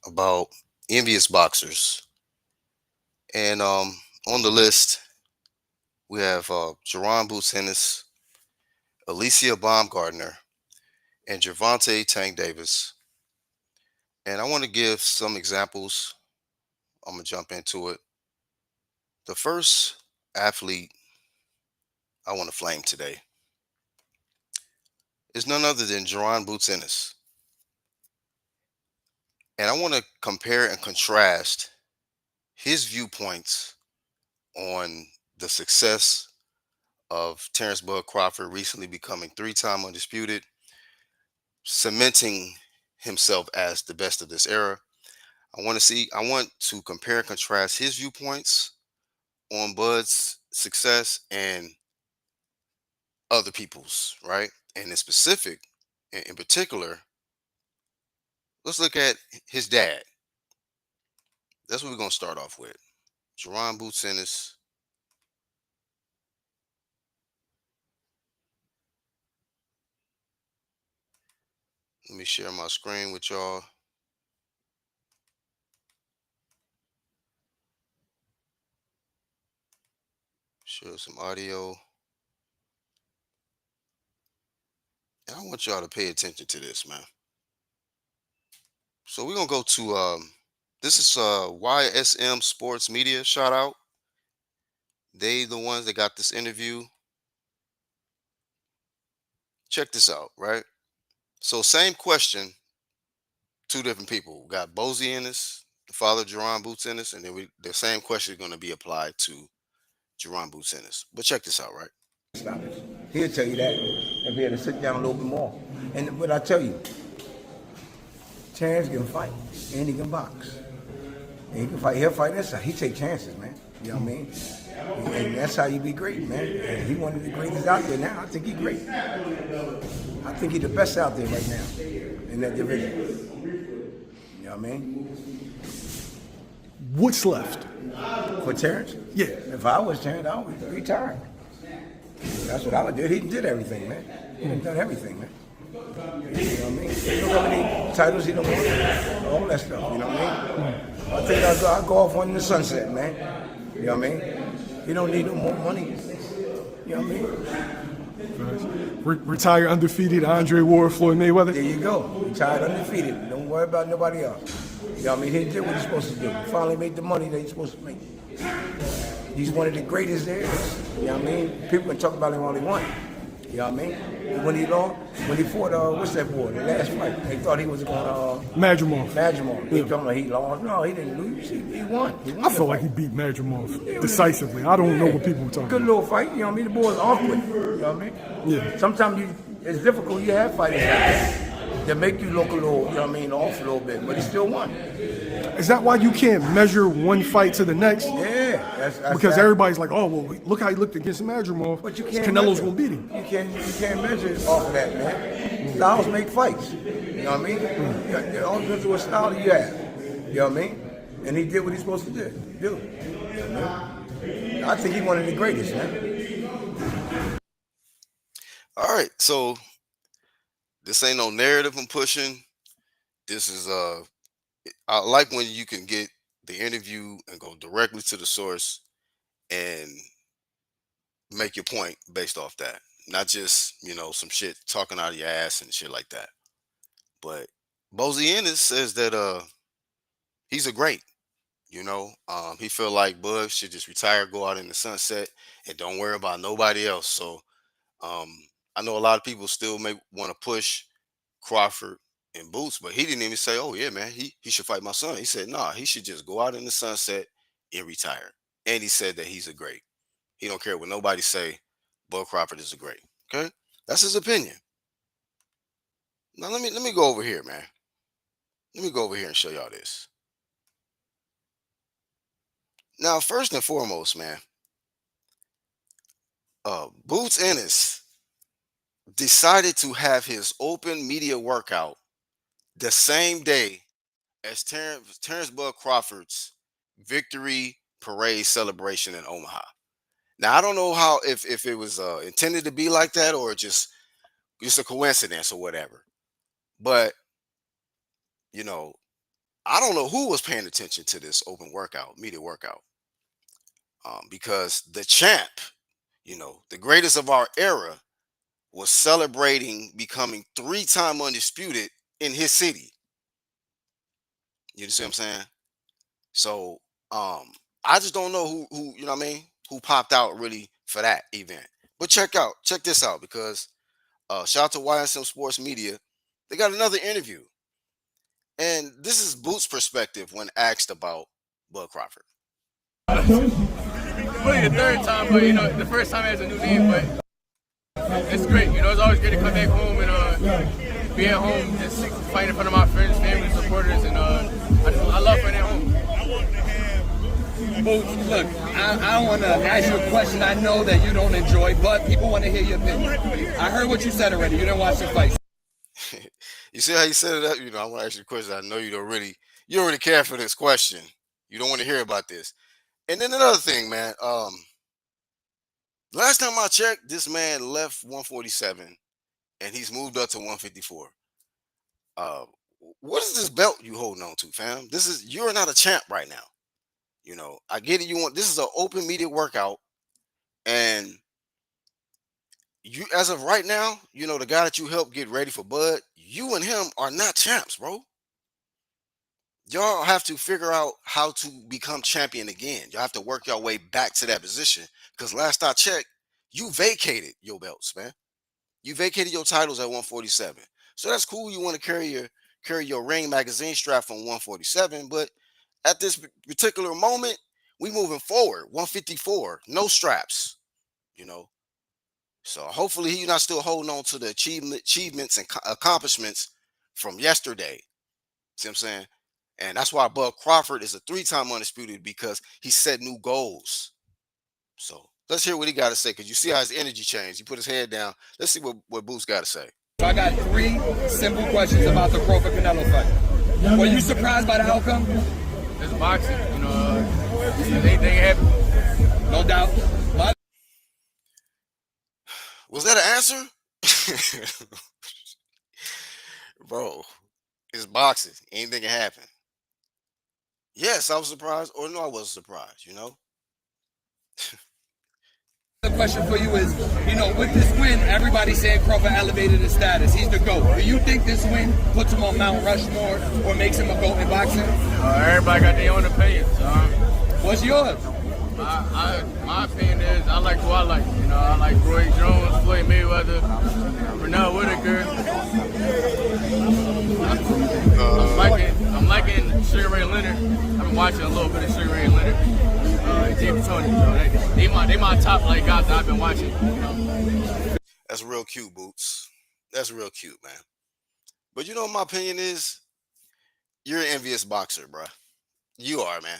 about envious boxers. And on the list, we have Jaron Ennis, Alycia Baumgardner, and Gervonta Davis. And I want to give some examples. I'm going to jump into it. The first athlete I want to flame today is none other than Jaron Ennis. And I want to compare and contrast his viewpoints on the success of Terrence Bud Crawford recently becoming three-time undisputed, cementing himself as the best of this era. I want to compare and contrast his viewpoints on Bud's success and other people's, right? And in specific, in particular, let's look at his dad. That's what we're gonna start off with. Jaron Ennis. Let me share my screen with y'all. Share some audio. And I want y'all to pay attention to this, man. So we're gonna go to this is YSM Sports Media. Shout out. They the ones that got this interview. Check this out, right? So same question, two different people. We got Bozy Ennis, the father of Jaron Ennis, and then the same question is going to be applied to Jaron Ennis. But check this out, right? Stop it. He'll tell you that and be able to sit down a little bit more. And what I tell you, Chance can fight and he can box. And he can fight. He'll fight this side. He take chances, man. You know what I mean? And that's how you be great, man. And he one of the greatest out there now. I think he's great. I think he's the best out there right now in that division. You know what I mean? What's left? For Terrence? Yeah. If I was Terrence, I would retire. That's what I would do. He did everything, man. He done everything, man. You know what I mean? Look how many titles he done won. All that stuff, you know what I mean? I think I'll go off one in the sunset, man. You know what I mean? He don't need no more money. You know what I mean? Retire undefeated, Andre Ward, Floyd Mayweather. There you go. Retired undefeated. Don't worry about nobody else. You know what I mean? He did what he's supposed to do. He finally made the money that he's supposed to make. He's one of the greatest there is. You know what I mean? People can talk about him all they want. You know what I mean? When he lost, when he fought, what's that boy? The last fight. They thought he was going to Madrimov. He told me he lost. No, he didn't lose. He won. I feel like he beat Madrimov decisively. I don't know what people were talking Good about. little fight. You know what I mean? The boy's awkward. You know what I mean? Yeah. Sometimes it's difficult. You have fighters like that that make you look a little, you know what I mean, off a little bit, but he still won. Is that why you can't measure one fight to the next? Yeah. That's Because everybody's like, oh, well, look how he looked against Madrimov. But you can't Canelo's measure. going to beat him. You can't measure it off of that, man. Styles make fights. You know what I mean? It all depends on what style you have. You know what I mean? And he did what he's supposed to do. You know what I mean? I think he's one of the greatest, man. All right, so this ain't no narrative I'm pushing. This is I like when you can get the interview and go directly to the source and make your point based off that. Not just, some shit talking out of your ass and shit like that. But Bozy Ennis says that he's a great. He feel like Bud should just retire, go out in the sunset, and don't worry about nobody else. So um, I know a lot of people still may want to push Crawford and Boots, but he didn't even say, "Oh yeah, man, he should fight my son." He said, "Nah, he should just go out in the sunset and retire." And he said that he's a great. He don't care what nobody say. Bud Crawford is a great. Okay, that's his opinion. Now let me go over here, man. Let me go over here and show y'all this. Now, first and foremost, man, Boots Ennis decided to have his open media workout the same day as Terrence Bud Crawford's victory parade celebration in Omaha. Now I don't know how if it was intended to be like that or just a coincidence or whatever. But you know, I don't know who was paying attention to this open workout, media workout, because the champ, the greatest of our era, was celebrating becoming three-time undisputed in his city. You see what I'm saying? So I just don't know who you know what I mean, who popped out really for that event. But check this out, because shout out to YSM Sports Media. They got another interview. And this is Boot's perspective when asked about Bud Crawford. Really the third time, but the first time as a new name, but it's great. It's always good to come back home and be at home, just fighting in front of my friends, family, supporters, and I love fighting at home. Boots, look, I want to ask you a question I know that you don't enjoy, but people want to hear your opinion. I heard what you said already. You didn't watch the fight. You see how you set it up? I want to ask you a question. I know you don't really care for this question. You don't want to hear about this. And then another thing, man. Last time I checked, this man left 147 and he's moved up to 154. Uh, what is this belt you holding on to, fam? You're not a champ right now. I get it. This is an open media workout, and you, as of right now, the guy that you helped get ready for Bud, you and him are not champs, bro. Y'all have to figure out how to become champion again. Y'all have to work your way back to that position. Because last I checked, you vacated your belts, man. You vacated your titles at 147. So that's cool. You want to carry your ring magazine strap from 147, but at this particular moment, we moving forward. 154, no straps. You know. So hopefully he's not still holding on to the achievements and accomplishments from yesterday. See what I'm saying? And that's why Bud Crawford is a three-time undisputed, because he set new goals. So let's hear what he got to say, because you see how his energy changed. He put his head down. Let's see what Boots got to say. So I got three simple questions about the Crawford Canelo fight. Were you surprised by the outcome? It's boxing, they happy. No doubt. Was that an answer? Bro, it's boxing. Anything can happen. Yes, I was surprised, or no, I wasn't surprised. The question for you is, with this win, everybody's saying Crawford elevated his status. He's the GOAT. Do you think this win puts him on Mount Rushmore or makes him a GOAT in boxing? Everybody got their own opinions. What's yours? My opinion is I like who I like. I like Roy Jones, Floyd Mayweather, Renell Whitaker. I'm liking Sugar Ray Leonard. I've been watching a little bit of Sugar Ray Leonard. James Tony. They my top guys that I've been watching. That's real cute, Boots. That's real cute, man. But what my opinion is? You're an envious boxer, bro. You are, man.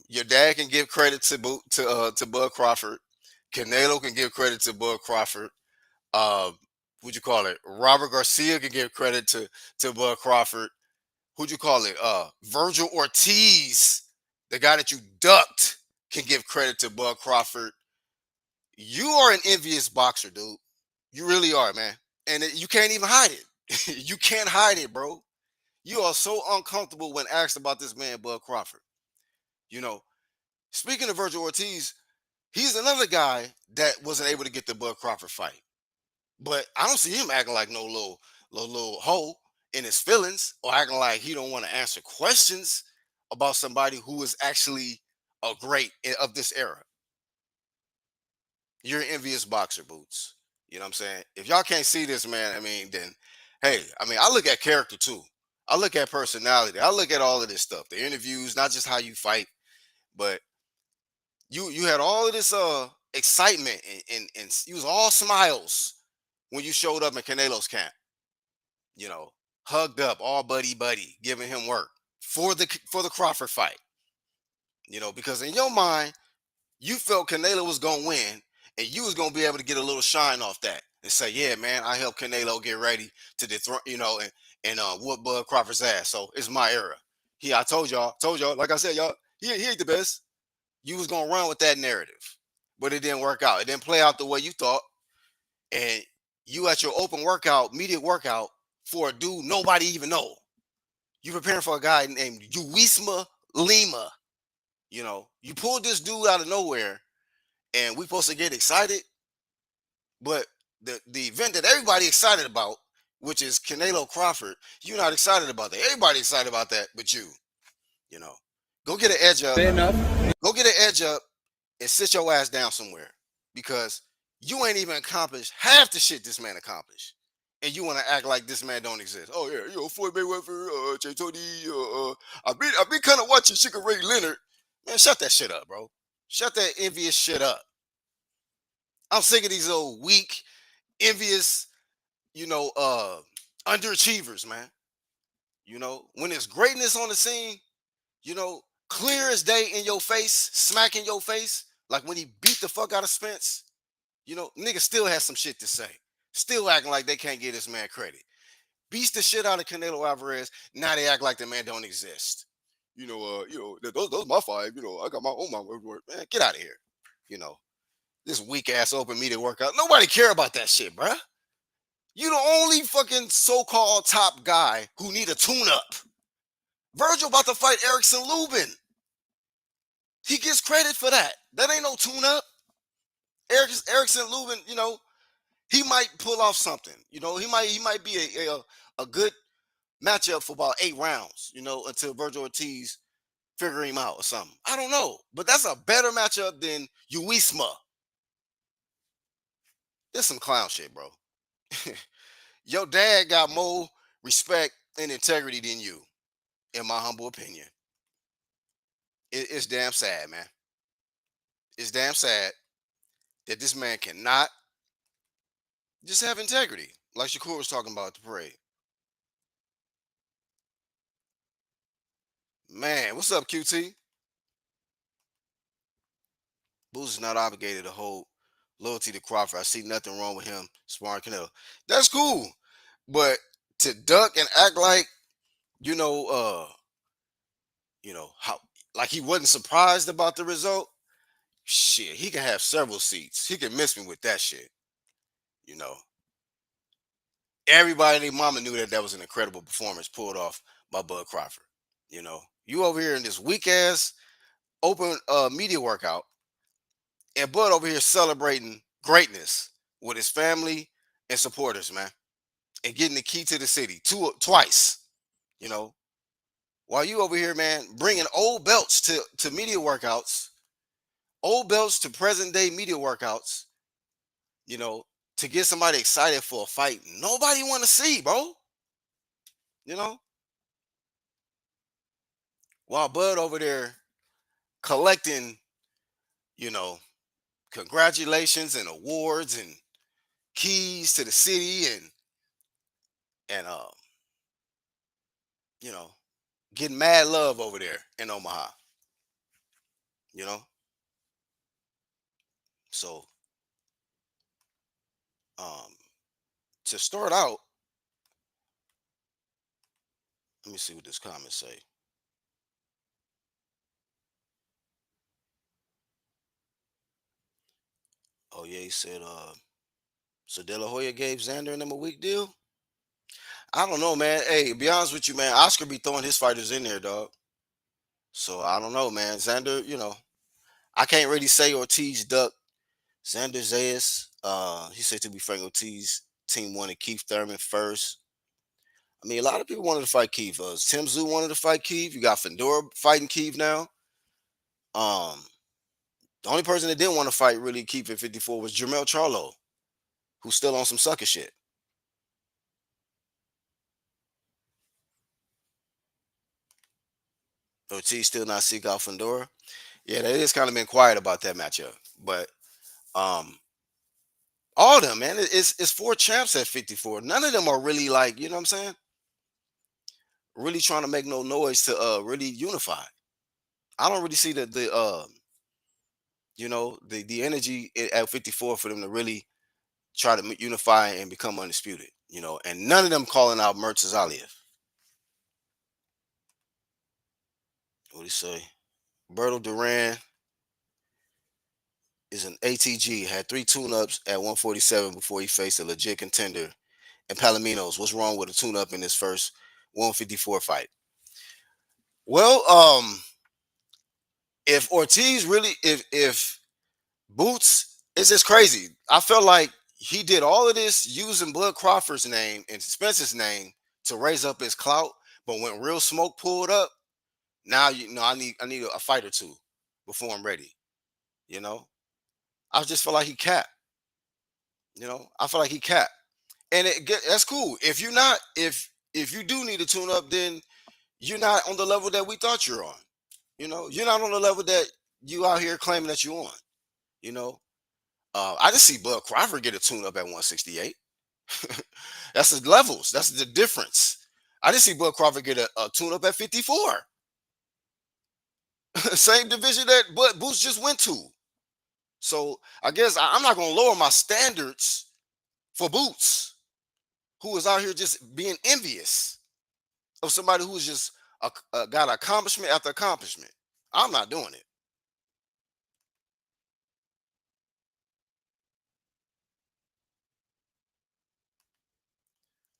Your dad can give credit to Bud Crawford. Canelo can give credit to Bud Crawford. What'd you call it? Robert Garcia can give credit to Bud Crawford. Who'd you call it? Virgil Ortiz, the guy that you ducked, can give credit to Bud Crawford. You are an envious boxer, dude. You really are, man. And you can't even hide it. You can't hide it, bro. You are so uncomfortable when asked about this man, Bud Crawford. You know, Speaking of Virgil Ortiz, he's another guy that wasn't able to get the Bud Crawford fight. But I don't see him acting like no little hoe in his feelings, or acting like he don't want to answer questions about somebody who is actually a great of this era. You're an envious boxer, Boots. You know what I'm saying? If y'all can't see this, man, then hey, I look at character too. I look at personality. I look at all of this stuff. The interviews, not just how you fight, but you had all of this excitement, and you was all smiles when you showed up in Canelo's camp. You know, hugged up, all buddy buddy, giving him work for the Crawford fight. Because in your mind, you felt Canelo was gonna win, and you was gonna be able to get a little shine off that and say, "Yeah, man, I helped Canelo get ready to dethrone, and whoop Bud Crawford's ass. So it's my era." I told y'all, like I said, y'all, he ain't the best. You was gonna run with that narrative, but it didn't work out. It didn't play out the way you thought, and you at your open workout, media workout for a dude nobody even know. You preparing for a guy named Uwisma Lima. You pulled this dude out of nowhere, and we supposed to get excited, but the event that everybody excited about, which is Canelo Crawford, you're not excited about that. Everybody excited about that, but you. You know, go get an edge up. Fair enough. Go get an edge up and sit your ass down somewhere because you ain't even accomplished half the shit this man accomplished. And you want to act like this man don't exist. Oh yeah, Floyd Mayweather, Jay Tony. I've been kind of watching Sugar Ray Leonard. Man, shut that shit up, bro. Shut that envious shit up. I'm sick of these old weak, envious, you know, uh, underachievers, man. When there's greatness on the scene, clear as day in your face, smack in your face, like when he beat the fuck out of Spence, niggas still has some shit to say. Still acting like they can't give this man credit. Beats the shit out of Canelo Alvarez. Now they act like the man don't exist. Those my five. I got my own my work. Man, get out of here. You know, this weak ass open media workout. Nobody care about that shit, bruh. You the only fucking so-called top guy who need a tune-up. Virgil about to fight Erickson Lubin. He gets credit for that. That ain't no tune-up. Erickson Lubin, he might pull off something. He might be a good matchup for about 8 rounds, until Virgil Ortiz figure him out or something. I don't know. But that's a better matchup than Uisma. This some clown shit, bro. Your dad got more respect and integrity than you, in my humble opinion. It's damn sad, man. It's damn sad that this man cannot just have integrity, like Shakur was talking about at the parade. Man, what's up, QT? Boots is not obligated to hold loyalty to Crawford. I see nothing wrong with him sparring Canelo. That's cool. But to duck and act like, you know, uh, how like he wasn't surprised about the result, shit, he can have several seats. He can miss me with that shit. You know. Everybody and their mama knew that was an incredible performance pulled off by Bud Crawford. You over here in this weak ass open media workout, and Bud over here celebrating greatness with his family and supporters, man, and getting the key to the city twice. You know, while you over here, man, bringing old belts to media workouts, old belts to present day media workouts. You know, to get somebody excited for a fight nobody want to see, bro. You know, while Bud over there collecting, you know, congratulations and awards and keys to the city and you know, getting mad love over there in Omaha. You know, so um to start out, let me see what this comment say. Oh yeah, he said so De La Hoya gave Xander and them a week deal. I don't know, man. Hey, to be honest with you, man, Oscar be throwing his fighters in there, dog. So I don't know, man. Xander, I can't really say Ortiz duck Xander Zayas. He said, to be frank, Ortiz team wanted Keith Thurman first. I mean, a lot of people wanted to fight Keith. Tim Zoo wanted to fight Keith. You got Fedora fighting Keith now. Um, the only person that didn't want to fight really Keith at 54 was Jermel Charlo, who's still on some sucker shit. Ortiz still not seek out Fedora. Yeah, that is kind of been quiet about that matchup. But um, all of them, man, it's 4 champs at 54. None of them are really like, you know what I'm saying? Really trying to make no noise to really unify. I don't really see the energy at 54 for them to really try to unify and become undisputed. And none of them calling out Mertz Aliev. What do you say? Berto Duran is an ATG. Had 3 tune-ups at 147 before he faced a legit contender. And Palominos, what's wrong with a tune-up in his first 154 fight? Well, if Ortiz really, if Boots, it's just crazy. I felt like he did all of this using Bud Crawford's name and Spencer's name to raise up his clout, but when real smoke pulled up, now you know I need a fight or two before I'm ready. You know, I just feel like he capped. I feel like he capped, and that's cool. If you do need to tune up, then you're not on the level that we thought you're on. You're not on the level that you out here claiming that you're on. You know, I just see Bud Crawford get a tune up at 168. That's the levels. That's the difference. I didn't see Bud Crawford get a tune up at 54. Same division that Bud Boots just went to. So I guess I'm not going to lower my standards for Boots, who is out here just being envious of somebody who's just got accomplishment after accomplishment. I'm not doing it.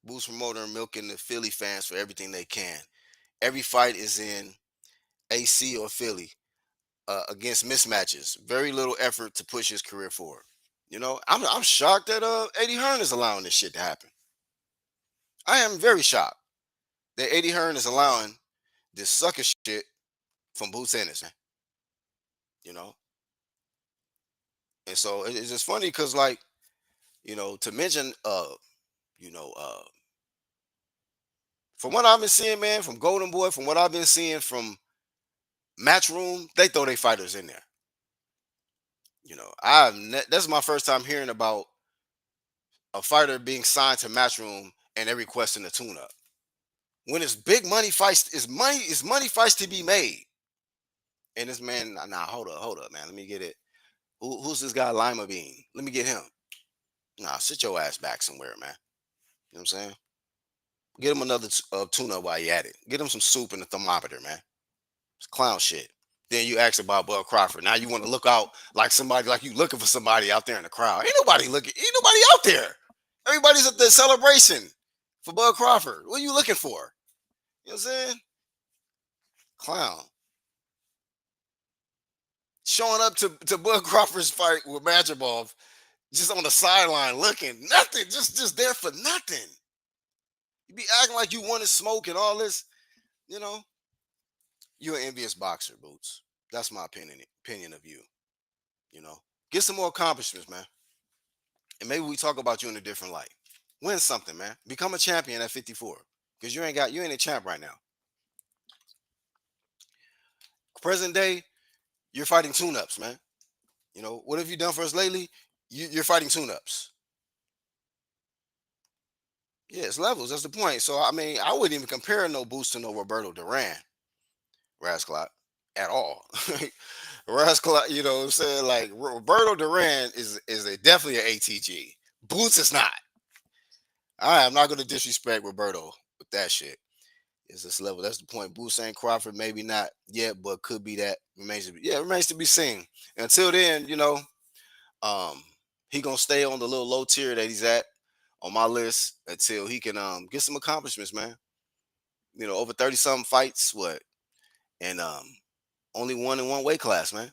Boots promoter and milking the Philly fans for everything they can. Every fight is in AC or Philly against mismatches. Very little effort to push his career forward. I'm shocked that Eddie Hearn is allowing this shit to happen. I am very shocked that Eddie Hearn is allowing this sucker shit from Boots Ennis, man. You know, and so it's just funny because, like, to mention, you know, uh, from what I've been seeing, man, from Golden Boy, from what I've been seeing from Matchroom, they throw their fighters in there. That's my first time hearing about a fighter being signed to Matchroom and they're requesting a tune-up. When it's big money fights, it's money fights to be made. And this man, nah, hold up, man. Let me get it. Who's this guy, Lima Bean? Let me get him. Nah, sit your ass back somewhere, man. You know what I'm saying? Get him another tune-up while you at it. Get him some soup and a thermometer, man. It's clown shit. Then you ask about Bud Crawford. Now you want to look out like somebody, like you looking for somebody out there in the crowd. Ain't nobody looking. Ain't nobody out there. Everybody's at the celebration for Bud Crawford. What are you looking for? You know what I'm saying? Clown. Showing up to Bud Crawford's fight with Madrimov, just on the sideline looking. Nothing. Just there for nothing. You be acting like you want to smoke and all this. You know, you're an envious boxer, Boots. That's my opinion of you. Get some more accomplishments, man. And maybe we talk about you in a different light. Win something, man. Become a champion at 54. Because you ain't a champ right now. Present day, you're fighting tune-ups, man. What have you done for us lately? You're fighting tune-ups. Yeah, it's levels. That's the point. So I mean, I wouldn't even compare no Boost to no Roberto Duran, Rascalot, at all. Rascalot, you know what I'm saying? Like Roberto Duran is definitely an ATG. Boots is not. I'm not gonna disrespect Roberto with that shit. It's this level. That's the point. Boots ain't Crawford, maybe not yet, but could be that. Remains to be seen. Until then, um, he gonna stay on the little low tier that he's at on my list until he can get some accomplishments, man. Over 30 something fights, what? And only one in one weight class, man.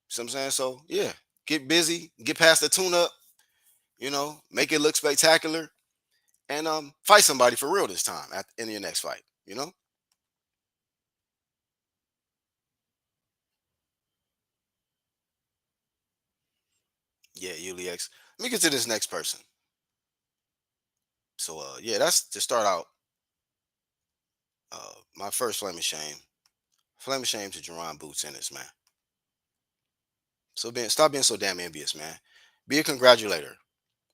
See what I'm saying? So yeah, get busy, get past the tune up, make it look spectacular, and fight somebody for real this time in your next fight. Yeah, Ulix. Let me get to this next person. So yeah, that's to start out. My first flame of shame. Flame of shame to Jaron Boots Ennis, man. So stop being so damn envious, man. Be a congratulator,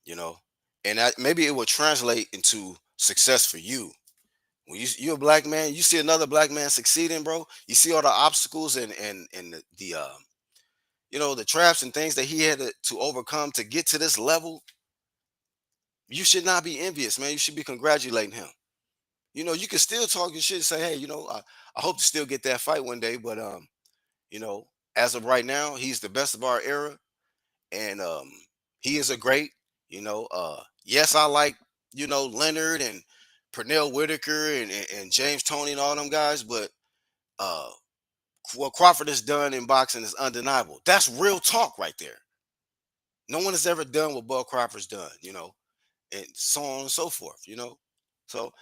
you know, and maybe it will translate into success for you. When you're a black man, you see another black man succeeding, bro. You see all the obstacles and the traps and things that he had to overcome to get to this level. You should not be envious, man. You should be congratulating him. You can still talk your shit and say, hey, I hope to still get that fight one day, but you know, as of right now, he's the best of our era, and he is a great. Yes, I like Leonard and Pernell Whitaker and James Tony and all them guys, but Uh, what Crawford has done in boxing is undeniable. That's real talk right there. No one has ever done what Bud Crawford's done, and so on and so forth, So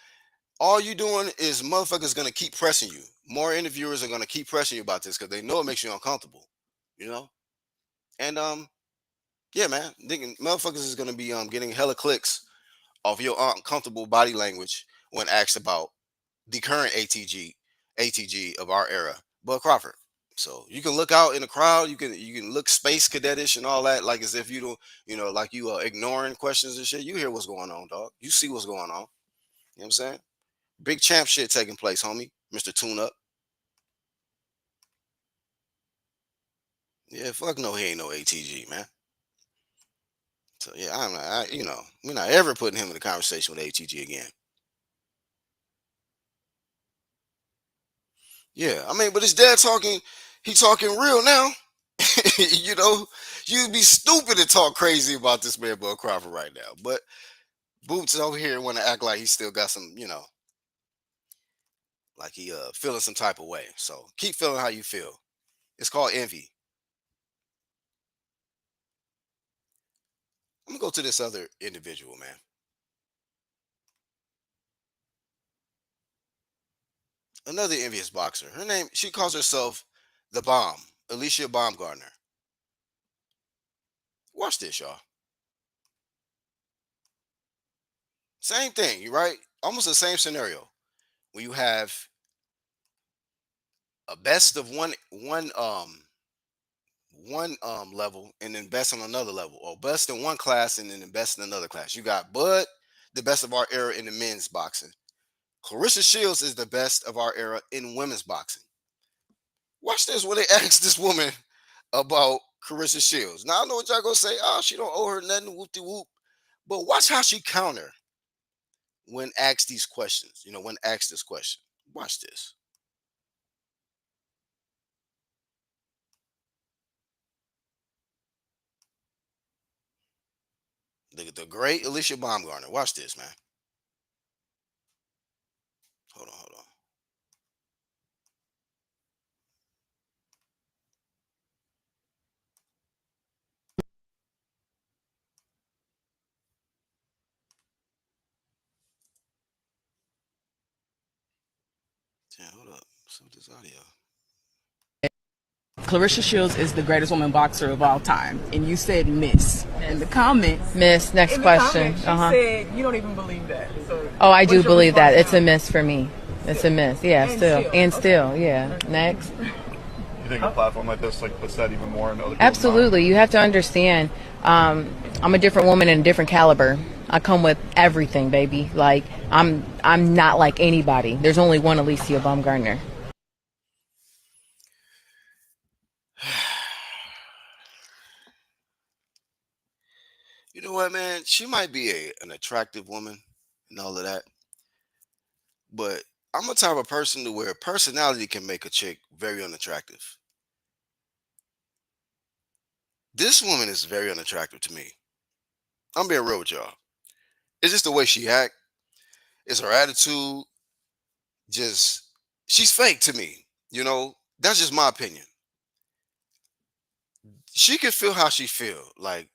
all you doing is motherfuckers gonna keep pressing you. More interviewers are gonna keep pressing you about this because they know it makes you uncomfortable, you know. And yeah, man, motherfuckers is gonna be getting hella clicks off your uncomfortable body language when asked about the current ATG of our era, Bud Crawford. So you can look out in the crowd. You can look space cadetish and all that, like as if you don't, like you are ignoring questions and shit. You hear what's going on, dog. You see what's going on. You know what I'm saying? Big champ shit taking place, homie. Mr. Tune Up. Yeah, fuck no, he ain't no ATG, man. So yeah, I'm not, we're not ever putting him in the conversation with ATG again. Yeah, I mean, but his dad talking, he talking real now. you know, you'd be stupid to talk crazy about this man, Bud Crawford, right now. But Boots over here want to act like he still got some, like he feeling some type of way. So keep feeling how you feel. It's called envy. I'm gonna go to this other individual, man. Another envious boxer. Her name, she calls herself the Bomb, Alycia Baumgardner. Watch this, y'all. Same thing, right? Almost the same scenario. When you have a best of one level and then best on another level, or best in one class and then best in another class. You got Bud, the best of our era in the men's boxing. Clarissa Shields is the best of our era in women's boxing. Watch this when they ask this woman about Clarissa Shields. Now I know what y'all gonna say. Oh, she don't owe her nothing, whoop de whoop. But watch how she counter when asked these questions. When asked this question. Watch this. The great Alycia Baumgardner. Watch this, man. Hold on, hold on. Yeah, hold up. So this audio. Clarissa Shields is the greatest woman boxer of all time, and you said miss in the comments. Miss. Next question. She said you don't even believe that. So Oh, I do what's your believe that. response It's a now? miss for me. It's a miss. Yeah, And still. still. And Okay. still, yeah. Next. You think a platform like this puts that even more into other people's Absolutely. You have to understand, I'm a different woman and a different caliber. I come with everything, baby. Like, I'm not like anybody. There's only one Alycia Baumgardner. You know what, man? She might be an attractive woman and all of that, but I'm a type of person to where personality can make a chick very unattractive. This woman is very unattractive to me. I'm being real with y'all. It's just the way she act. It's her attitude. Just she's fake to me. That's just my opinion. She can feel how she feel. Like,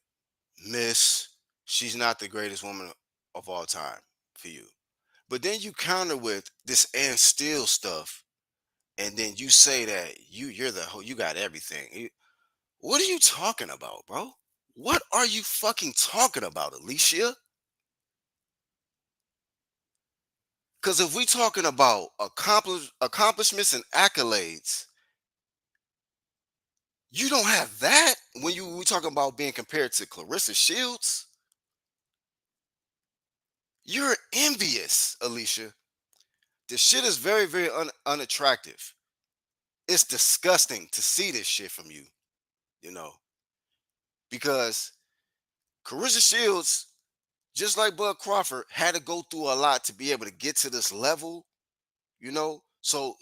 Miss, she's not the greatest woman of all time for you. But then you counter with this and still stuff, and then you say that you're the whole, you got everything. What are you talking about, bro? What are you fucking talking about, Alycia? Because if we talking about accomplishments and accolades, you don't have that when we talking about being compared to Clarissa Shields. You're envious, Alycia. This shit is very, very unattractive. It's disgusting to see this shit from you, you know, because Clarissa Shields, just like Bud Crawford, had to go through a lot to be able to get to this level. So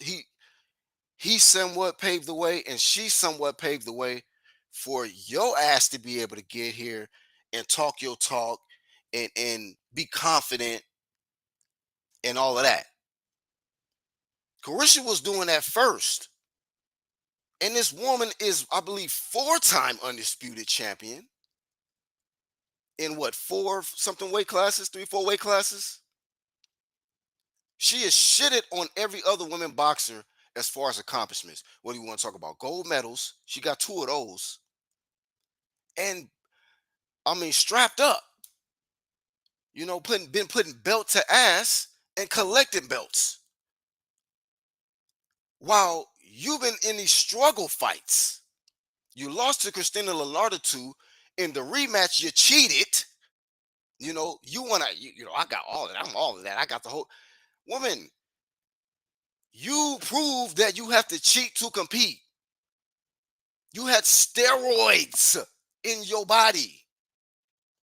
he somewhat paved the way, and she somewhat paved the way for your ass to be able to get here and talk your talk and be confident and all of that. Carissa was doing that first. And this woman is, I believe, 4-time undisputed champion in what, four something weight classes, 3, 4 weight classes. She is shitted on every other women boxer as far as accomplishments. What do you want to talk about? Gold medals. She got 2 of those. And I mean, strapped up, been putting belt to ass and collecting belts. While you've been in these struggle fights, you lost to Christina Lilardo in the rematch. You cheated. You want to, I got all of that. I'm all of that. I got the whole woman. You proved that you have to cheat to compete. You had steroids in your body,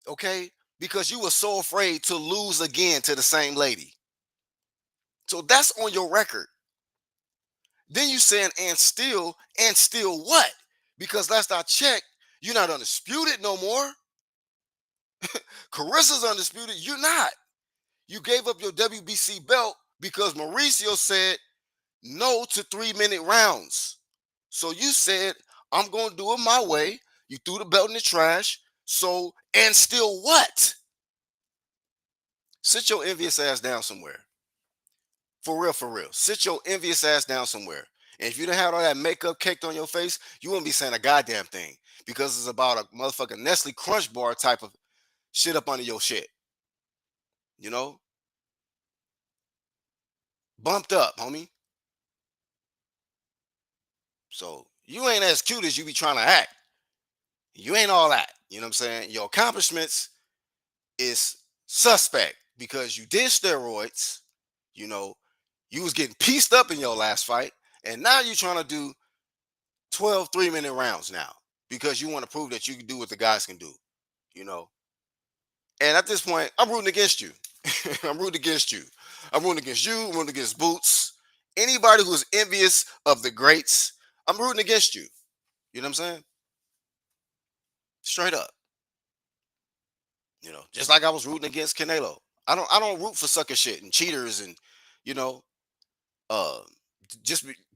okay? Because you were so afraid to lose again to the same lady. So that's on your record. Then you saying, and still what? Because last I checked, you're not undisputed no more. Carissa's undisputed. You're not. You gave up your WBC belt because Mauricio said no to 3-minute rounds. So you said, I'm going to do it my way. You threw the belt in the trash. So, and still what? Sit your envious ass down somewhere. For real, for real. Sit your envious ass down somewhere. And if you didn't have all that makeup caked on your face, you wouldn't be saying a goddamn thing because it's about a motherfucking Nestle Crunch Bar type of shit up under your shit. You know? Bumped up, homie. So you ain't as cute as you be trying to act. You ain't all that. You know what I'm saying? Your accomplishments is suspect because you did steroids. You know, you was getting pieced up in your last fight. And now you're trying to do 12 3-minute rounds now because you want to prove that you can do what the guys can do, you know. And at this point, I'm rooting against you. I'm rooting against you. I'm rooting against you. I'm rooting against Boots. Anybody who's envious of the greats, I'm rooting against you. You know what I'm saying? Straight up. Just like I was rooting against Canelo. I don't root for sucker shit and cheaters and you know, uh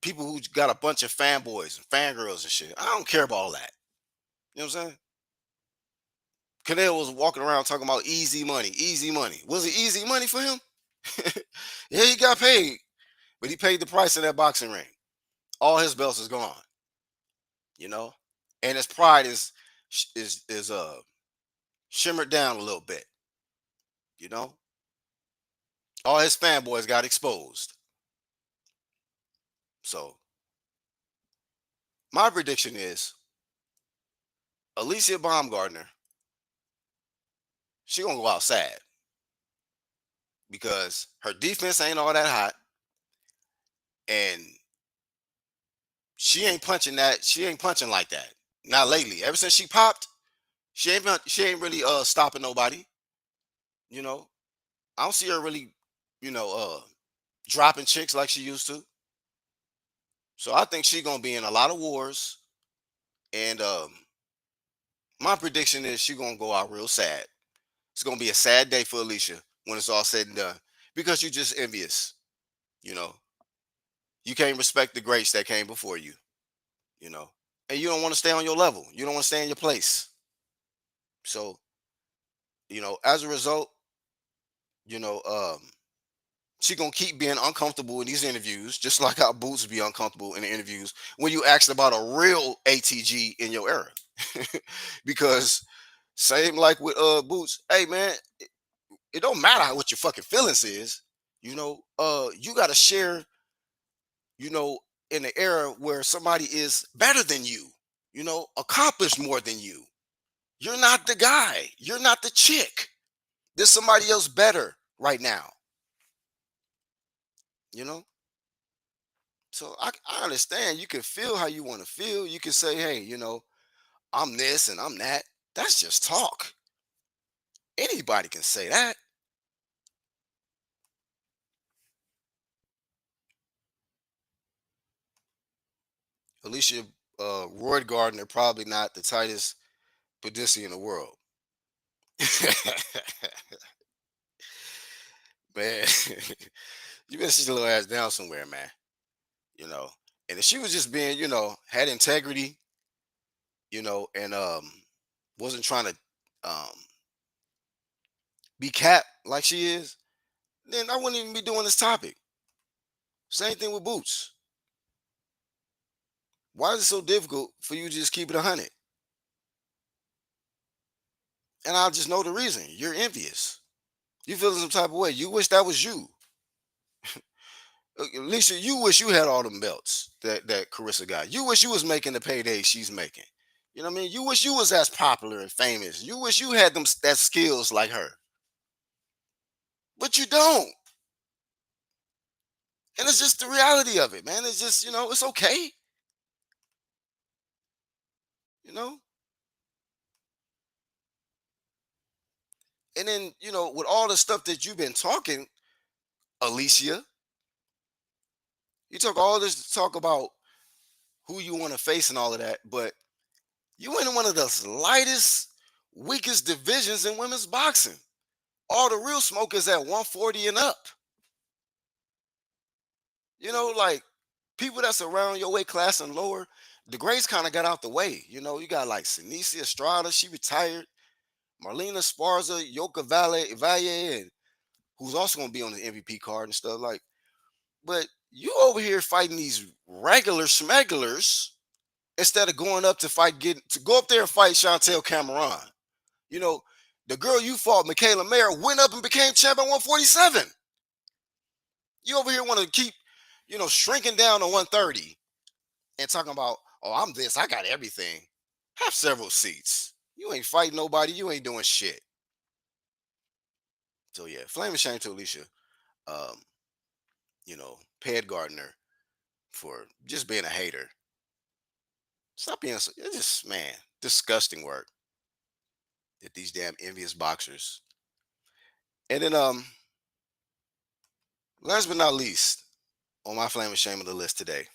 people who got a bunch of fanboys and fangirls and shit. I don't care about all that. You know what I'm saying? Canelo was walking around talking about easy money, easy money. Was it easy money for him? Yeah, he got paid, but he paid the price of that boxing ring. All his belts is gone, you know, and his pride is shimmered down a little bit, you know. All his fanboys got exposed. So my prediction is Alycia Baumgardner, she gonna go out sad because her defense ain't all that hot, and she ain't punching that. She ain't punching like that. Not lately. Ever since she popped, she ain't really stopping nobody. You know, I don't see her really, you know, dropping chicks like she used to. So I think she gonna be in a lot of wars, and my prediction is she gonna go out real sad. It's gonna be a sad day for Alycia when it's all said and done because you just envious. You know, you can't respect the greats that came before you. You know, and you don't want to stay on your level. You don't want to stay in your place. So as a result, you know, she gonna keep being uncomfortable in these interviews, just like how Boots be uncomfortable in the interviews when you asked about a real ATG in your era. Because same like with Boots, hey man, it don't matter what your fucking feelings is. You gotta share, you know, in the era where somebody is better than you, accomplished more than you. You're not the guy. You're not the chick. There's somebody else better right now. You know? So I understand you can feel how you want to feel. You can say, hey, I'm this and I'm that. That's just talk. Anybody can say that. Alycia Roy Gardner, probably not the tightest pussy in the world. Man, you better sit your little ass down somewhere, man. you know. And if she was just being, had integrity, and wasn't trying to um be capped like she is, then I wouldn't even be doing this topic. Same thing with Boots. Why is it so difficult for you to just keep it 100? And I just know the reason. You're envious. You feel some type of way. You wish that was you. Alicia, you wish you had all them belts that Carissa got. You wish you was making the payday she's making. You know what I mean? You wish you was as popular and famous. You wish you had them that skills like her. But you don't. And it's just the reality of it, man. It's just, it's okay. You know? And then, with all the stuff that you've been talking, Alicia, you talk all this talk about who you want to face and all of that, but you in one of the lightest, weakest divisions in women's boxing. All the real smoke is at 140 and up. Like people that's around your weight class and lower, the grades kind of got out the way. You got like Sinisi Estrada, she retired. Marlena Sparza, Yoka Valle, and who's also going to be on the MVP card and stuff. Like, but you over here fighting these regular smegglers instead of going up to go up there and fight Chantel Cameron. You know, the girl you fought, Michaela Mayer, went up and became champ at 147. You over here want to keep, shrinking down to 130 and talking about, oh, I'm this, I got everything. Have several seats. You ain't fighting nobody. You ain't doing shit. So yeah, flaming shame to Alycia, um, Gardner for just being a hater. Stop being so. It's just disgusting work that these damn envious boxers. And then last but not least, on my flaming shame of the list today,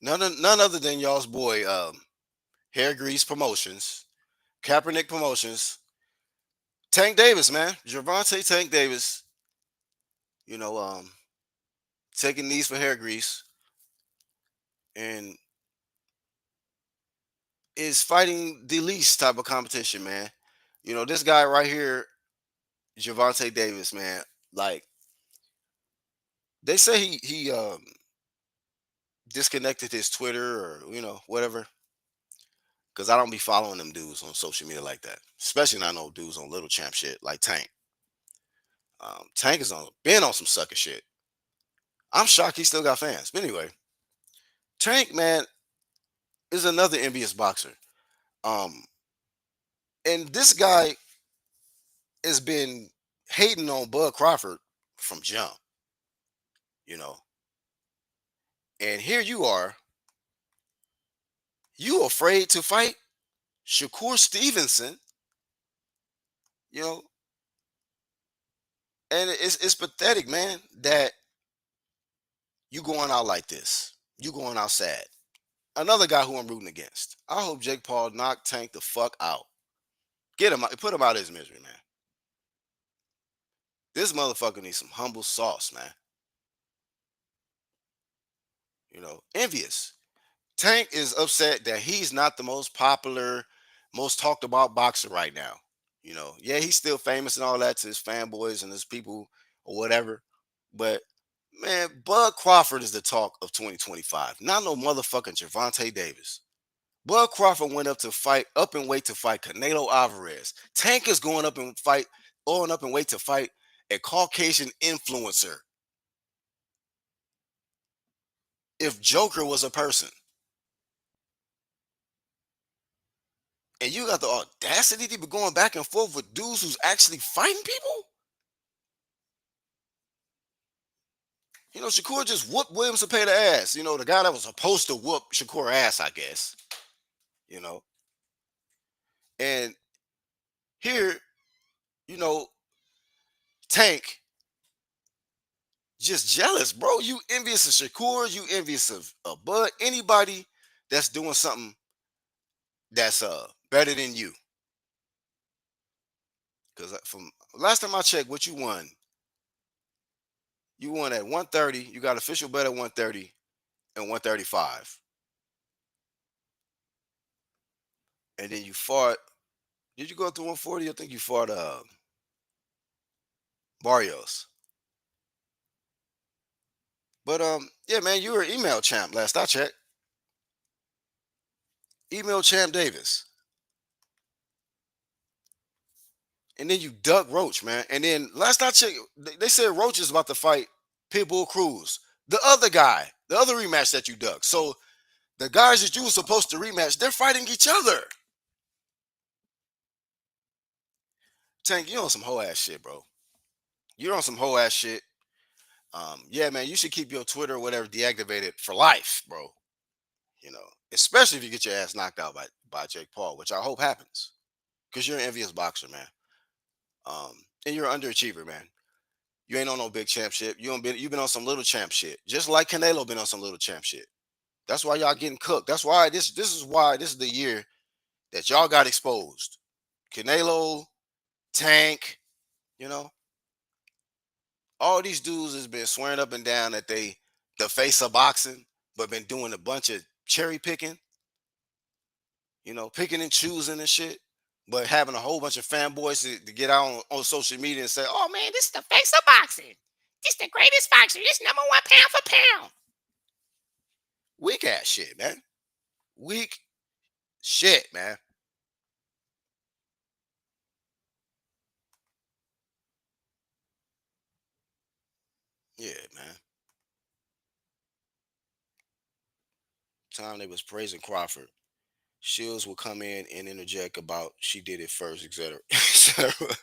none other than y'all's boy, Hair Grease Promotions, Kaepernick Promotions, Tank Davis, man, Gervonta Tank Davis. You know, taking these for hair grease and is fighting the least type of competition, man. This guy right here, Gervonta Davis, man. Like they say he disconnected his Twitter or whatever. Cause I don't be following them dudes on social media like that, especially not no dudes on little champ shit like Tank. Tank is been on some sucker shit. I'm shocked he still got fans. But anyway, Tank man is another envious boxer. Um, and this guy has been hating on Bud Crawford from jump, you know. And here you are, you afraid to fight Shakur Stevenson, you know, and it's pathetic, man, that you going out like this. You going out sad. Another guy who I'm rooting against. I hope Jake Paul knock Tank the fuck out. Get him out, put him out of his misery, man. This motherfucker needs some humble sauce, man. Envious. Tank is upset that he's not the most popular, most talked about boxer right now. Yeah, he's still famous and all that to his fanboys and his people or whatever. But man, Bud Crawford is the talk of 2025. Not no motherfucking Gervonta Davis. Bud Crawford went up and weight to fight Canelo Alvarez. Tank is going up and weight to fight a Caucasian influencer. If Joker was a person. And you got the audacity to be going back and forth with dudes who's actually fighting people? Shakur just whooped Williams to pay the ass. The guy that was supposed to whoop Shakur ass, I guess. You know. And here, you know, Tank just jealous, bro. You envious of Shakur, you envious of Bud, anybody that's doing something that's better than you. Because from last time I checked, what you won, You won at 130. You got official bet at 130 and 135. And then you fought. Did you go up to 140? I think you fought Barrios. But yeah, man, you were email champ last I checked. Email champ Davis. And then you duck Roach, man. And then last I checked, they said Roach is about to fight Pitbull Cruz, the other guy, the other rematch that you ducked. So the guys that you were supposed to rematch, they're fighting each other. Tank, you on some whole ass shit, bro. You're on some whole ass shit. Yeah, man, you should keep your Twitter or whatever deactivated for life, bro. You know, especially if you get your ass knocked out by Jake Paul, which I hope happens, because you're an envious boxer, man. Um, and you're an underachiever, man. You ain't on no big champ shit. You've been on some little champ shit, just like Canelo been on some little champ shit. That's why y'all getting cooked. That's why this is the year that y'all got exposed. Canelo, Tank, you know, all these dudes has been swearing up and down that they the face of boxing, but been doing a bunch of cherry picking, you know, picking and choosing and shit. But having a whole bunch of fanboys to get out on social media and say, "Oh man, this is the face of boxing. This the greatest boxer. This #1 pound for pound." Weak ass shit, man. Weak shit, man. Yeah, man. Time they was praising Crawford. Shields will come in and interject about she did it first, etc. etc.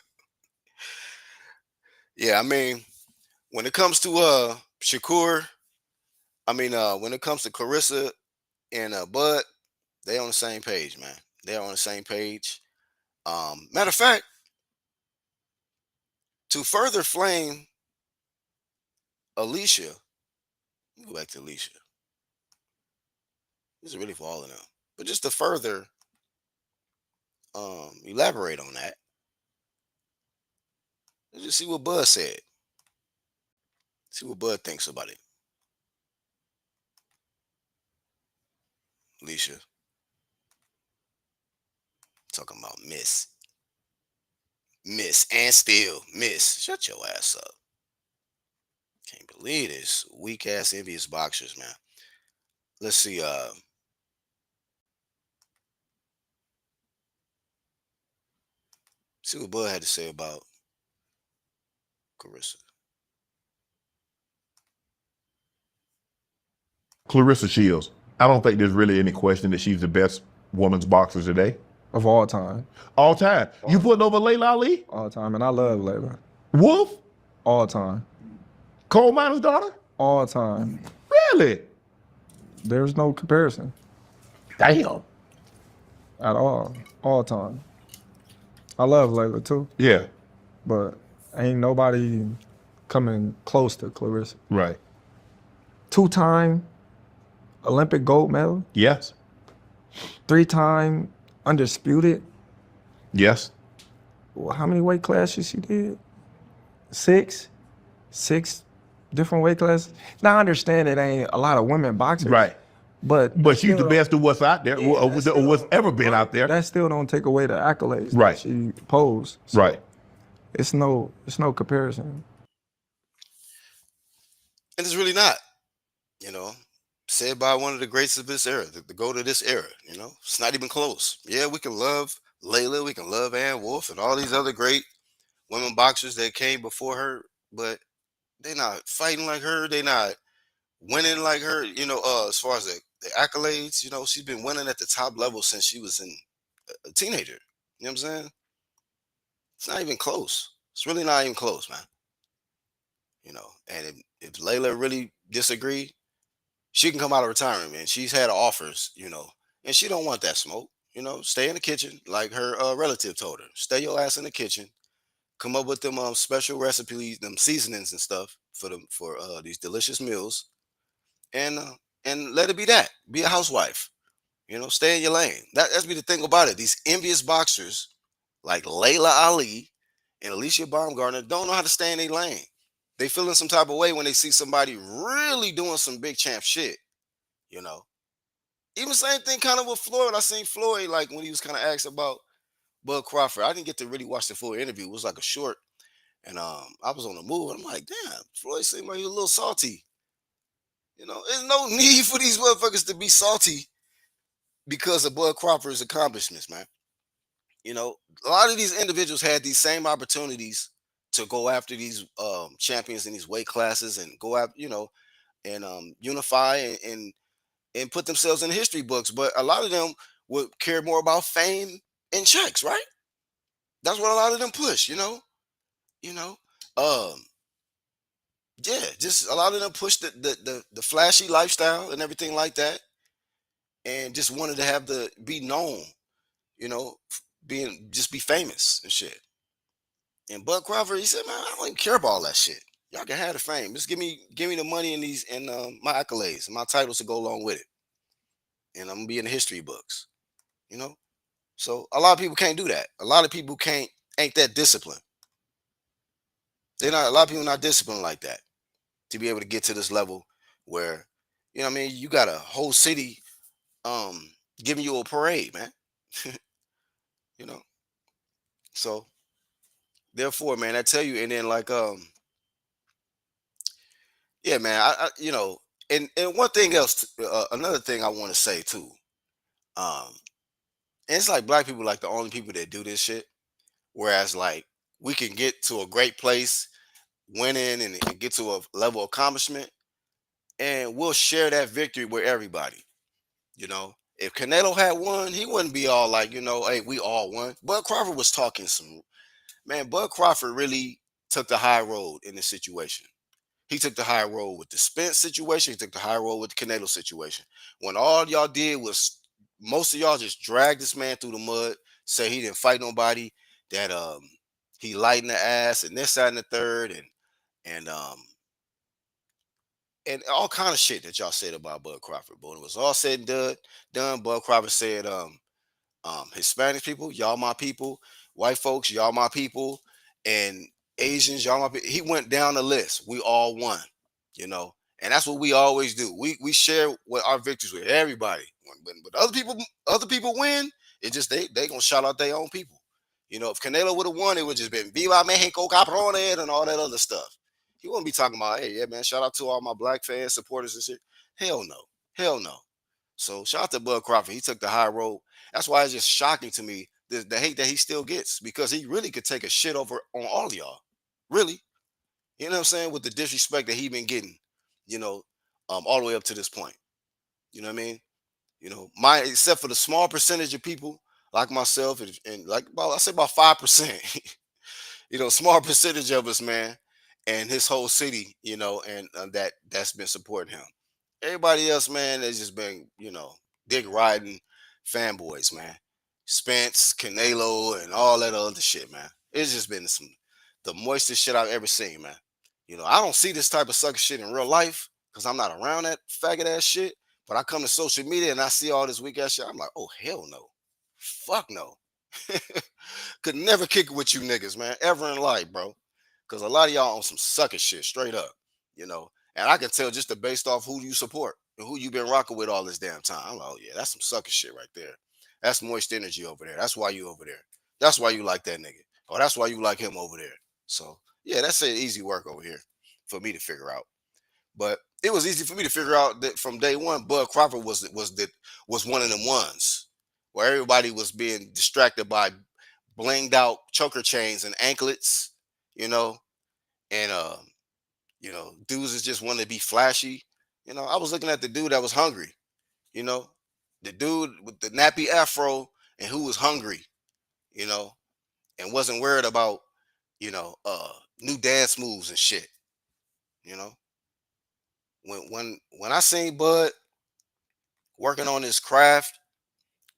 Yeah, I mean, when it comes to Shakur, when it comes to Clarissa and Bud, they on the same page, man. They're on the same page. Matter of fact, to further flame Alycia, let me go back to Alycia. This is really for all of them. But just to further elaborate on that, let's just see what Bud said. See what Bud thinks about it. Alycia, talking about Miss, and still Miss. Shut your ass up. Can't believe this weak ass envious boxers, man. Let's see. See what Bud had to say about Carissa. Clarissa Shields. I don't think there's really any question that she's the best women's boxer today. Of all time. All time. You putting over Layla Ali? All time. And I love Layla. Wolf? All time. Coal miner's daughter? All time. Really? There's no comparison. Damn. At all. All time. I love Layla too. Yeah. But ain't nobody coming close to Clarissa. Right. 2-time Olympic gold medal. Yes. 3-time undisputed. Yes. Well, how many weight classes she did? 6 different weight classes. Now I understand it ain't a lot of women boxers. Right. But she's the best of what's out there, or what's ever been out there. That still don't take away the accolades right. that she posed. So right. It's no comparison. And it's really not. You know, said by one of the greats of this era, the GOAT of this era. You know, it's not even close. Yeah, we can love Layla, we can love Ann Wolf, and all these other great women boxers that came before her, but they're not fighting like her. They're not winning like her. You know, as far as the accolades, you know, she's been winning at the top level since she was a teenager. You know what I'm saying? It's not even close. It's really not even close, man. You know, and if Layla really disagree, she can come out of retirement, man. She's had offers, you know, and she don't want that smoke. You know, stay in the kitchen, like her relative told her. Stay your ass in the kitchen. Come up with them special recipes, them seasonings and stuff for these delicious meals, and let it be that. Be a housewife. You know, stay in your lane. That's be the thing about it. These envious boxers like Layla Ali and Alycia Baumgardner don't know how to stay in their lane. they feeling some type of way when they see somebody really doing some big champ shit. You know, even same thing kind of with Floyd. I seen Floyd like when he was kind of asked about Bud Crawford. I didn't get to really watch the full interview. It was like a short, and I was on the move. And I'm like, damn, Floyd seemed like he was a little salty. You know, there's no need for these motherfuckers to be salty because of Bud Crawford's accomplishments, man. You know, a lot of these individuals had these same opportunities to go after these champions in these weight classes and go after, and unify and put themselves in the history books. But a lot of them would care more about fame and checks, right? That's what a lot of them push, you know. Um, yeah, just a lot of them push the flashy lifestyle and everything like that, and just wanted to have the be known, being just be famous and shit. And Bud Crawford, he said, "Man, I don't even care about all that shit. Y'all can have the fame. Just give me the money and these and my accolades and my titles to go along with it, and I'm gonna be in the history books." You know, so a lot of people can't do that. A lot of people can't ain't that disciplined. They're not. A lot of people not disciplined like that to be able to get to this level where, what I mean, you got a whole city um giving you a parade, man. you know, so therefore, man, I tell you, and then like yeah, man, and one thing else, another thing I want to say too, um, and it's like black people like the only people that do this shit. Whereas like we can get to a great place, winning and get to a level of accomplishment, and we'll share that victory with everybody. You know, if Canelo had won, he wouldn't be all like, hey, we all won. Bud Crawford was talking some man. Bud Crawford really took the high road in this situation. He took the high road with the Spence situation. He took the high road with the Canelo situation. When all y'all did was most of y'all just dragged this man through the mud, say he didn't fight nobody, that he light in the ass and this, that, and the third, and and all kind of shit that y'all said about Bud Crawford. But when it was all said and done, Bud Crawford said, Hispanic people, y'all my people. White folks, y'all my people. And Asians, y'all my people. He went down the list. We all won, you know. And that's what we always do. We share what our victories with everybody. When other people win, it just they gonna shout out their own people. If Canelo would have won, it would just been Viva Mexico Caprones and all that other stuff. He wouldn't be talking about, hey, yeah, man, shout out to all my black fans, supporters and shit. Hell no. Hell no. So shout out to Bud Crawford. He took the high road. That's why it's just shocking to me the hate that he still gets because he really could take a shit over on all of y'all. Really. You know what I'm saying? With the disrespect that he been getting, you know, all the way up to this point. You know what I mean? My except for the small percentage of people like myself and like about I say about 5%, small percentage of us, man, and his whole city, and that's been supporting him. Everybody else, man, has just been, dick riding fanboys, man. Spence, Canelo, and all that other shit, man. It's just been the moistest shit I've ever seen, man. I don't see this type of sucker shit in real life because I'm not around that faggot ass shit. But I come to social media and I see all this weak ass shit. I'm like, oh hell no, fuck no. Could never kick it with you niggas, man, ever in life, bro. Because a lot of y'all on some sucker shit, straight up, you know. And I can tell just based off who you support and who you been rocking with all this damn time. I'm like, oh yeah, that's some sucker shit right there. That's moist energy over there. That's why you over there. That's why you like that nigga. Or that's why you like him over there. So yeah, that's an easy work over here for me to figure out. But it was easy for me to figure out that from day one, Bud Crawford was one of them ones where everybody was being distracted by blinged out choker chains and anklets, you know, and dudes is just wanting to be flashy. I was looking at the dude that was hungry, you know, the dude with the nappy afro and who was hungry, you know, and wasn't worried about, new dance moves and shit, you know. When I seen Bud working on his craft,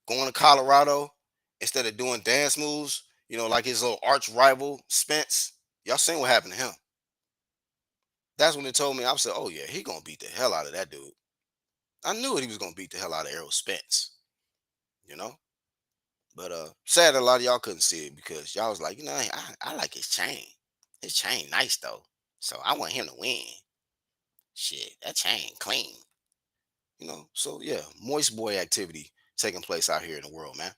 going to Colorado instead of doing dance moves, like his little arch rival Spence. Y'all seen what happened to him? That's when they told me. I said, "Oh yeah, he gonna beat the hell out of that dude." I knew it. He was gonna beat the hell out of Errol Spence. You know. But sad a lot of y'all couldn't see it because y'all was like, I like his chain. His chain nice though. So I want him to win. Shit, that chain clean. So yeah, moist boy activity taking place out here in the world, man.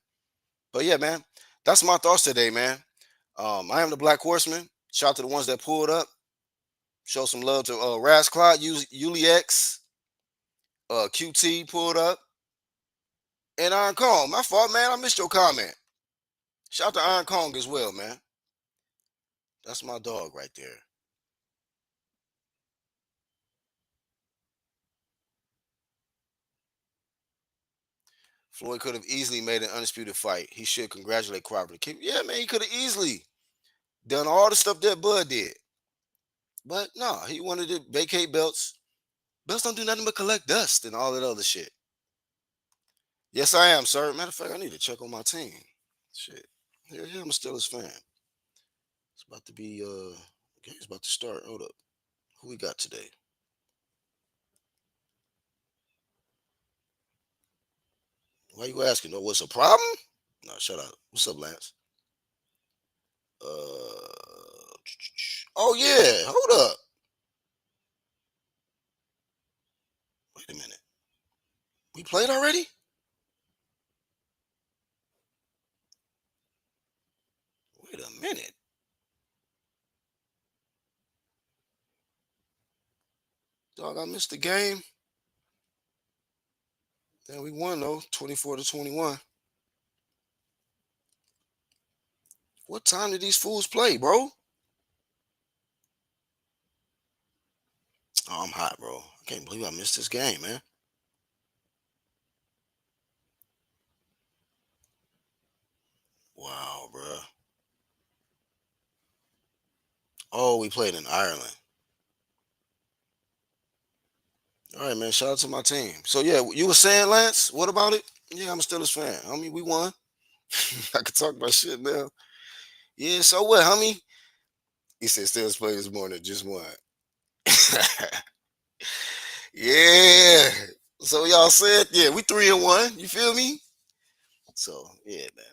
But yeah, man, that's my thoughts today, man. I am the Black Horseman. Shout out to the ones that pulled up. Show some love to Raz Clot, Uliex, QT pulled up, and Iron Kong. My fault, man. I missed your comment. Shout out to Iron Kong as well, man. That's my dog right there. Floyd could have easily made an undisputed fight. He should congratulate Crawford. Yeah, man, he could have easily done all the stuff that Bud did. But no, he wanted to vacate belts. Belts don't do nothing but collect dust and all that other shit. Yes, I am, sir. Matter of fact, I need to check on my team. Shit. Yeah, I'm a Steelers fan. It's about to be game's about to start. Hold up. Who we got today? Why you asking? No, what's a problem? No, shut up. What's up, Lance? Oh yeah, hold up. Wait a minute. We played already? Wait a minute. Dog, I missed the game. Yeah, we won though, 24-21. What time did these fools play, bro? Oh, I'm hot, bro. I can't believe I missed this game, man. Wow, bro. Oh, we played in Ireland. All right, man. Shout out to my team. So yeah, you were saying, Lance, what about it? Yeah, I'm a Steelers fan. I mean, we won. I could talk about shit now. Yeah, so what, homie? He said Steelers played this morning, just won. Yeah. So y'all said, yeah, we 3-1. You feel me? So yeah, man.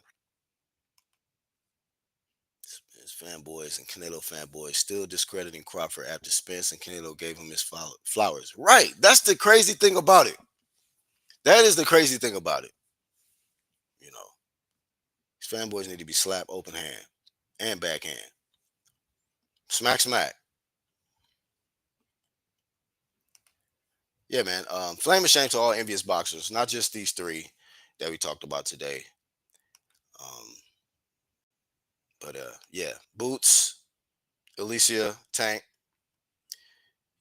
His fanboys and Canelo fanboys still discrediting Crawford after Spence and Canelo gave him his flowers. Right. That's the crazy thing about it. That is the crazy thing about it. You know, these fanboys need to be slapped open hand and backhand. Smack, smack. Yeah, man. Flame of shame to all envious boxers, not just these three that we talked about today. Um, but yeah, Boots, Alycia, Tank.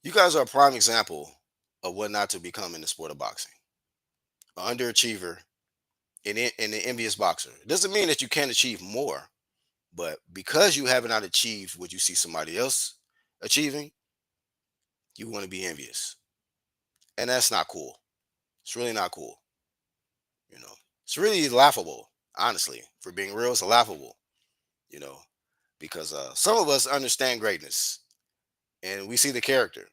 You guys are a prime example of what not to become in the sport of boxing. An underachiever and an envious boxer. It doesn't mean that you can't achieve more, but because you have not achieved what you see somebody else achieving, you want to be envious. And that's not cool. It's really not cool. You know, it's really laughable, honestly. For being real, it's laughable, you know, because some of us understand greatness and we see the character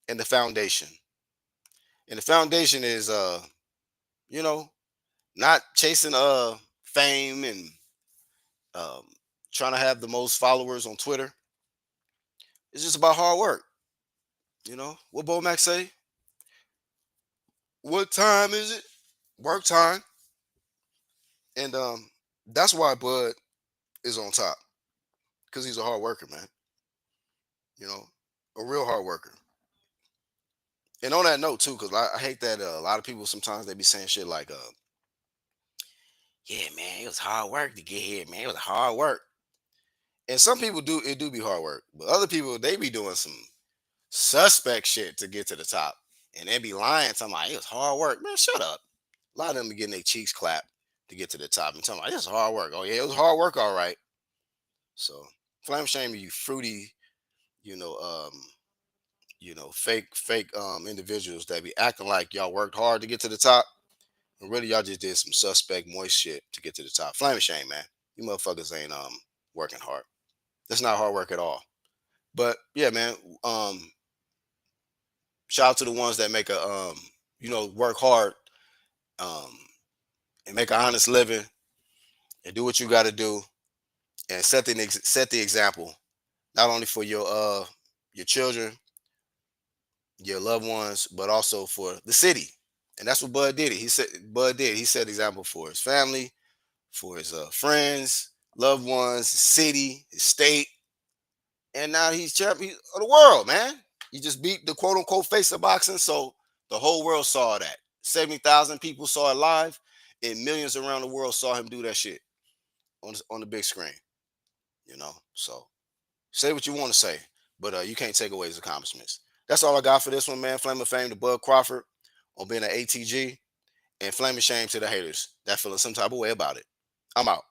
and the foundation. And the foundation is, you know, not chasing fame and um, trying to have the most followers on Twitter. It's just about hard work. You know what Bo Max say? What time is it? Work time. And that's why Bud is on top because he's a hard worker, man. You know, a real hard worker. And on that note too, because I hate that a lot of people sometimes they be saying shit like, "Yeah, man, it was hard work to get here, man. It was hard work." And some people do be hard work, but other people they be doing some suspect shit to get to the top, and they be lying, talking about it was hard work. Man, shut up. A lot of them be getting their cheeks clapped to get to the top and talking about it's hard work. Oh yeah, it was hard work, all right. So flame shame you fruity, you know, fake individuals that be acting like y'all worked hard to get to the top. And really y'all just did some suspect moist shit to get to the top. Flame shame, man. You motherfuckers ain't working hard. That's not hard work at all. But yeah, man. Shout out to the ones that make a work hard um and make an honest living and do what you got to do and set the example not only for your your children, your loved ones, but also for the city. And that's what Bud did. He set example for his family, for his friends, loved ones, his city, his state, and now he's champion of the world, man. He just beat the quote unquote face of boxing, so the whole world saw that. 70,000 people saw it live, and millions around the world saw him do that shit on the big screen. So say what you want to say, but you can't take away his accomplishments. That's all I got for this one, man. Flame of fame to Bud Crawford on being an ATG, and flame of shame to the haters that feeling some type of way about it. I'm out.